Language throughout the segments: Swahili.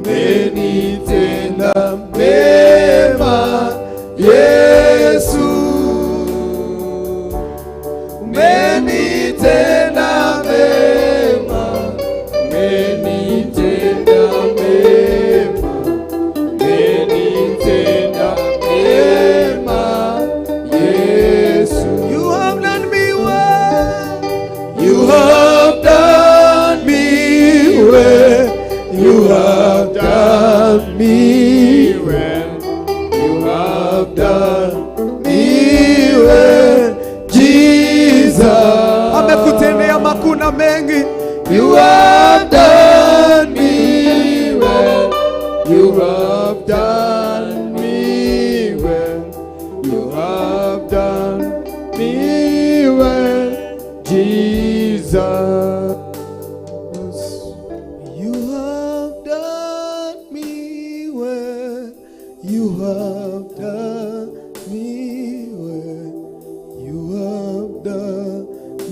umenitenda mema Yesu, umenitenda mema, umenitenda mema, umenitenda mema Yesu. You have done me well, you have done me well, you have done me well, you have done me well Jesus. Amekutendea makuna mengi. You have done me well, you have done me well, you have done me well Jesus. You have done me well, you have done me well, you have done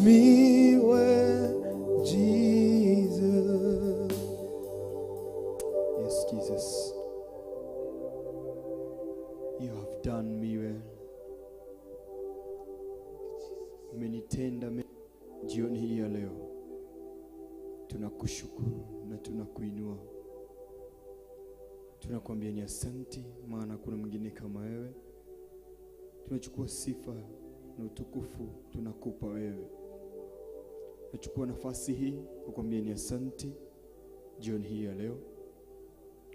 me well Jesus. Yes Jesus, you have done me well. Umenitenda mema jioni hii ya leo. Tunakushukuru na tunakuinua. Tunakuambia ni asante, maana kuna mwingine kama wewe. Tunachukua sifa na utukufu tunakupa wewe. Tunachukua nafasi hii kukuambia ni asante jioni hii ya leo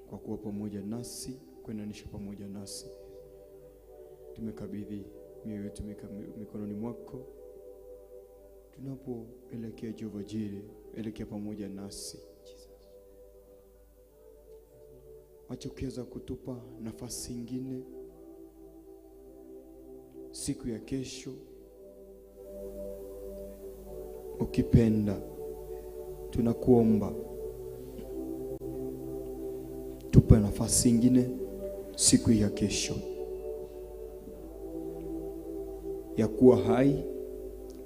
kwa kuwa pamoja nasi, kuendanisha pamoja nasi. Tumekabidhi mioyo yetu mikononi mwako. Tunapoelekea Jehova Jireh, elekea pamoja nasi. Acha ukiweza kutupa nafasi nyingine siku ya kesho, ukipenda tunakuomba tupe nafasi nyingine siku ya kesho ya kuwa hai,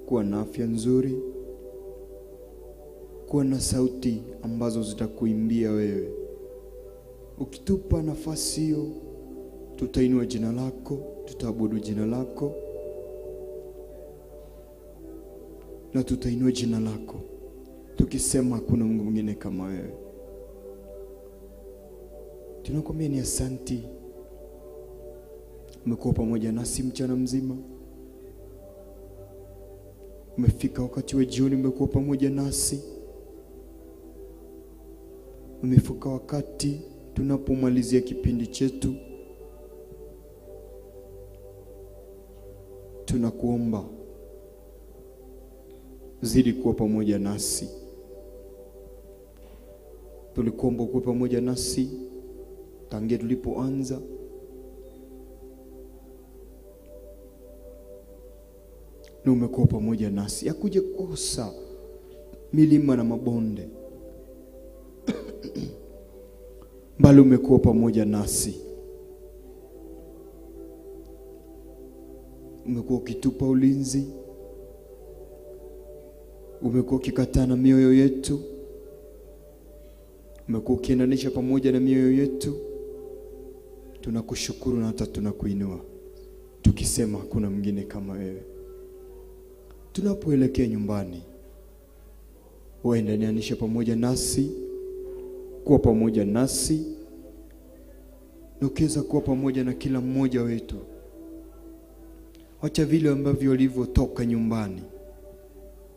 kuwa na afya nzuri, kuwa na sauti ambazo zitakuimbia wewe. Ukitupa nafasi hiyo, tutainua jina lako, tutaabudu jina lako, na tutainua jina lako tukisema hakuna Mungu mwingine kama wewe. Tunakuambia ni asante, umekuwa pamoja nasi mchana mzima. Umefika wakati wa jioni, umekuwa pamoja nasi. Umefika wakati tunapomalizia kipindi chetu. Tunakuomba zidi kuwa pamoja nasi. Tulikuomba kuwa pamoja nasi tangia tulipoanza. Na umekuwa pamoja nasi. Hakuje kosa milima na mabonde. Bali umekuwa pamoja nasi. Umekuwa ukitupa ulinzi. Umekuwa ukikatana mioyo yetu. Umekuwa ukiendanisha pamoja na mioyo yetu. Tunakushukuru na hata tunakuinua, tukisema hakuna mwingine kama wewe. Tunapoelekea nyumbani, waendanisha pamoja nasi, kuwa pamoja nasi, na ukiweza kuwa pamoja na kila mmoja wetu. Wacha vile ambavyo walivyotoka nyumbani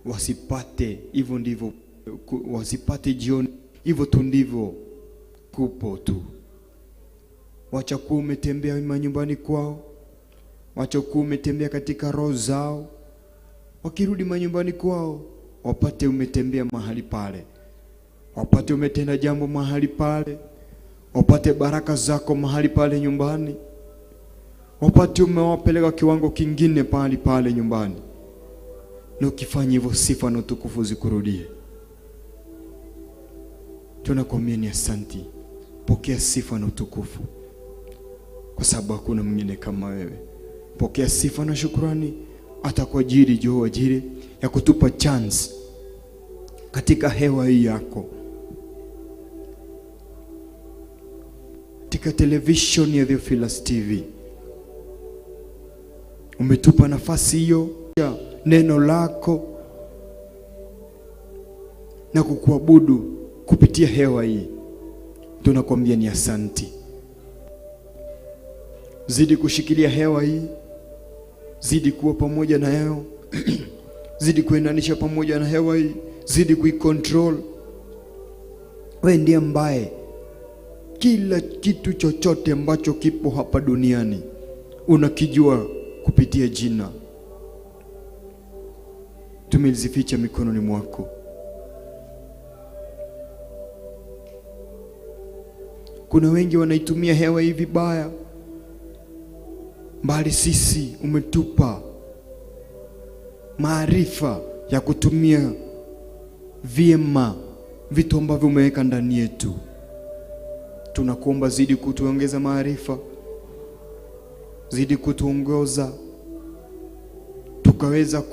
wasipate hivyo ndivyo, wasipate jioni hivyo tu ndivyo kupo tu. Wacha kuwa umetembea manyumbani kwao, wacha kuwa umetembea katika roho zao. Wakirudi manyumbani kwao, wapate umetembea mahali pale, wapate umetenda jambo mahali pale, wapate baraka zako mahali pale nyumbani, wapate umewapeleka kiwango kingine pale pale nyumbani. Na ukifanya hivyo, sifa na utukufu zikurudie. Tunakuambia ni asante. Pokea sifa na utukufu, kwa sababu hakuna mwingine kama wewe. Pokea sifa na shukrani hata kwa ajili Jehova Jireh ya kutupa chance katika hewa hii yako. katika television ya Theophilus TV. Umetupa nafasi hiyo ya neno lako na kukuabudu kupitia hewa hii. Tunakuambia ni asanti. Zidi kushikilia hewa hii, zidi kuwa pamoja na yao, zidi kuendanisha pamoja na hewa hii, zidi kuicontrol. Wewe ndiye ambaye kila kitu chochote ambacho kipo hapa duniani unakijua kupitia jina. Tumezificha mikononi mwako. Kuna wengi wanaitumia hewa hii vibaya, bali sisi umetupa maarifa ya kutumia vyema vitu ambavyo umeweka ndani yetu. Tunakuomba zidi kutuongeza maarifa, zidi kutuongoza, tukaweza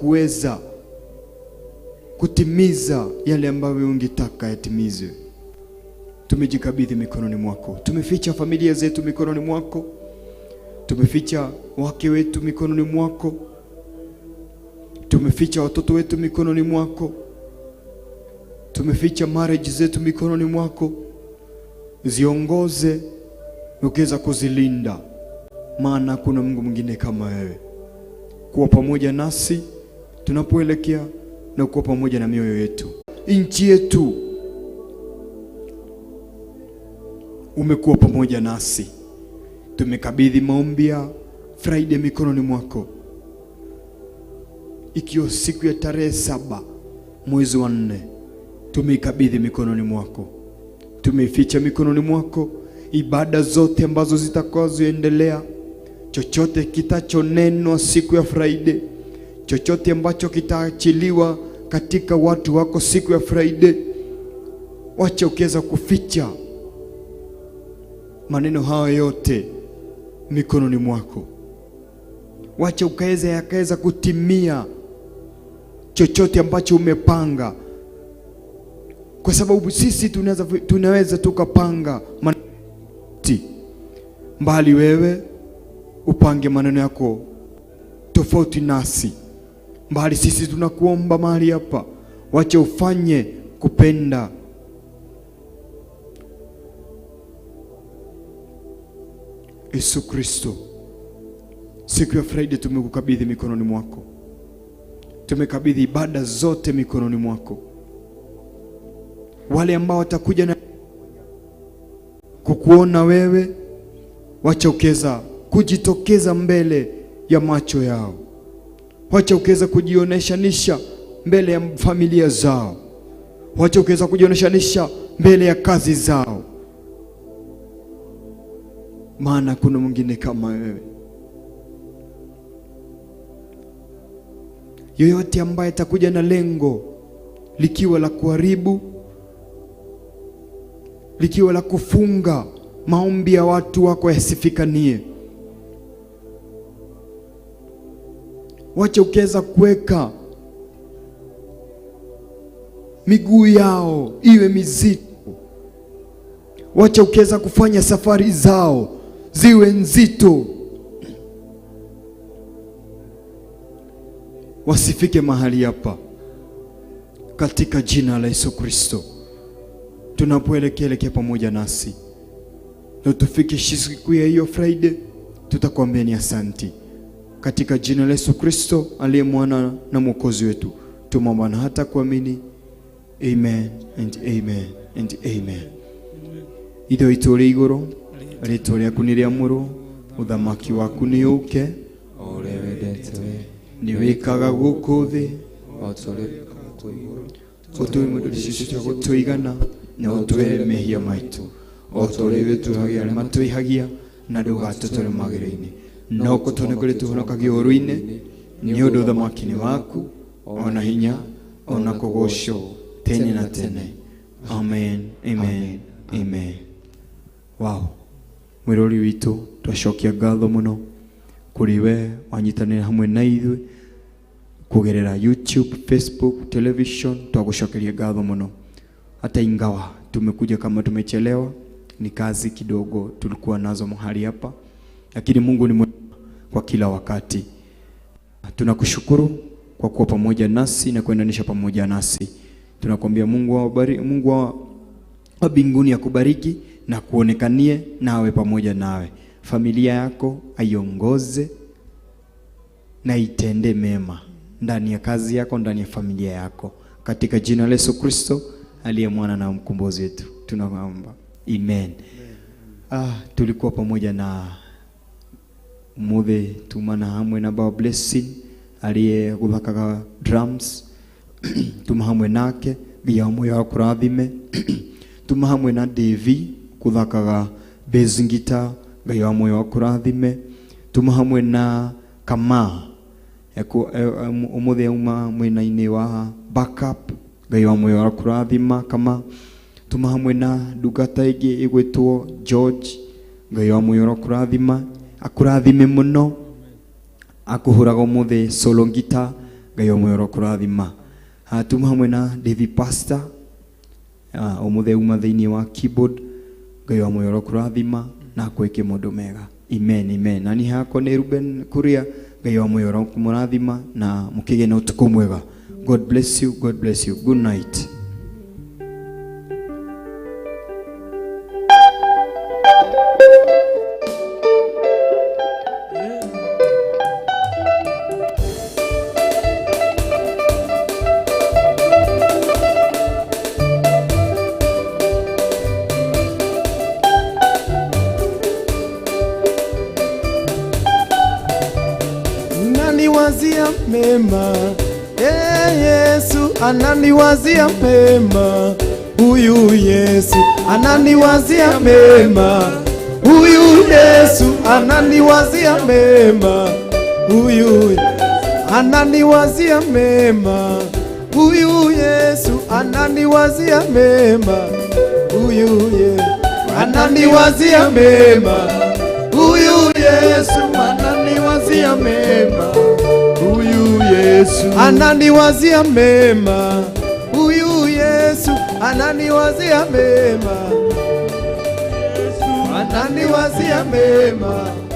kutimiza yale ambayo ungetaka yatimizwe. Tumejikabidhi mikononi mwako. Tumeficha familia zetu mikononi mwako. Tumeficha wake wetu mikononi mwako. Tumeficha watoto wetu mikononi mwako. Tumeficha marriage zetu mikononi mwako. Ziongoze, ukiweza kuzilinda, maana kuna Mungu mwingine kama wewe. Kuwa pamoja nasi tunapoelekea na kuwa pamoja na mioyo yetu. Nchi yetu umekuwa pamoja nasi. Tumekabidhi maombi ya Friday mikononi mwako, ikiwa siku ya tarehe 7 mwezi wa 4. Tumeikabidhi mikononi mwako. Tumeficha mikononi mwako ibada zote ambazo zitakazoendelea, chochote kitachonenwa siku ya Friday, chochote ambacho kitaachiliwa katika watu wako siku ya Friday. Wacha ukiweza kuficha maneno hayo yote mikononi mwako. Wacha yakaweza kutimia chochote ambacho umepanga, kwa sababu sisi tunaweza tukapanga mbali, wewe upange maneno yako tofauti nasi. Mbali sisi tunakuomba mahali hapa, wacha ufanye kupenda Yesu Kristo. Siku ya Friday tumekukabidhi mikononi mwako. Tumekabidhi ibada zote mikononi mwako. Wale ambao watakuja na kukuona wewe, wacha ukeza kujitokeza mbele ya macho yao. Wacha ukeza kujioneshanisha mbele ya familia zao. Wacha ukeza kujioneshanisha mbele ya kazi zao, maana kuna mwingine kama wewe. Yoyote ambaye atakuja na lengo likiwa la kuharibu, likiwa la kufunga maombi ya watu wako yasifikanie, wacha ukeza kuweka miguu yao iwe mizito. Wacha ukeza kufanya safari zao ziwe nzito, wasifike mahali hapa, katika jina la Yesu Kristo. Tunapoelekea pamoja nasi na tufike siku ya hiyo Friday, tutakwambia ni asanti, katika jina la Yesu Kristo aliye mwana na mwokozi wetu tumeomba na hata kuamini. Amen and amen and amen. Itho itũrĩ igũrũ, rĩĩtwa rĩaku nĩ rĩamũrwo, ũthamaki waku nĩ ũke, o ũrĩa wendete we nĩ wĩkaga gũkũ thĩ, o ta ũrĩa wĩkaga kũu igũrũ. ũtũhe mũndũ cicio cia gũtũigana, na ũtũhe mehia maitũ, o ta ũrĩa wĩtũhagia arĩa matwĩhagia, na ndũgatũtware magerio-inĩ, no gũtũhonokia tũhonokagia ũũru-inĩ, nĩ ũndũ ũthamaki nĩ waku, ona hinya, ona kũgocwo tene na tene. Amen, amen, amen. Wow. Mwirori witũ twacokia ngatho mũno kũrĩ we wanyitanĩra hamwe na ithuĩ kugerera YouTube, Facebook, television. Twagucokeria ngatho mũno, hata ingawa tumekuja kama tumechelewa, ni kazi kidogo tulikuwa nazo mahali hapa, lakini Mungu ni mwema kwa kila wakati. Tunakushukuru kwa kuwa pamoja nasi na kuendanisha pamoja nasi. Tunakuambia Mungu wa mbinguni akubariki na kuonekanie nawe pamoja nawe. Familia yako aiongoze na itende mema ndani ya kazi yako, ndani ya familia yako, katika jina la Yesu Kristo aliye mwana na mkombozi wetu tunaomba, amen. Tulikuwa pamoja na muthe tumana hamwe na Baba Blessing aliye guthakaga drums tuma hamwe nake ngia moyo wa kũrathime tuma hamwe na Devi guthakaga bass guitar ngia moyo wa kũrathime tuma hamwe na Kama umuthe uma mwena-ini wa backup ngia moyo wa kũrathima Kama tuma hamwe na ndungata ingi igwitwo George ngia moyo wa kũrathima akurathime muno akuhuraga umuthe solo guitar ngai omwe kurathima. Tuma hamwe na David Pastor umuthe uma thiini wa keyboard ngai omwe kurathima na kwike mundu mega, amen amen. Nani hako ni Ruben Kuria ngai omwe kumurathima na mukige na utuko mwega. God bless you, God bless you, good night. Ananiwazia mema, Yesu ananiwazia mema, huyu Yesu ananiwazia mema, huyu Yesu ananiwazia mema, huyu ananiwazia mema, huyu Yesu ananiwazia mema, huyu Yesu ananiwazia mema, huyu Yesu ananiwazia mema, huyu Yesu ananiwazia mema, huyu Yesu ananiwazia mema, Yesu ananiwazia mema.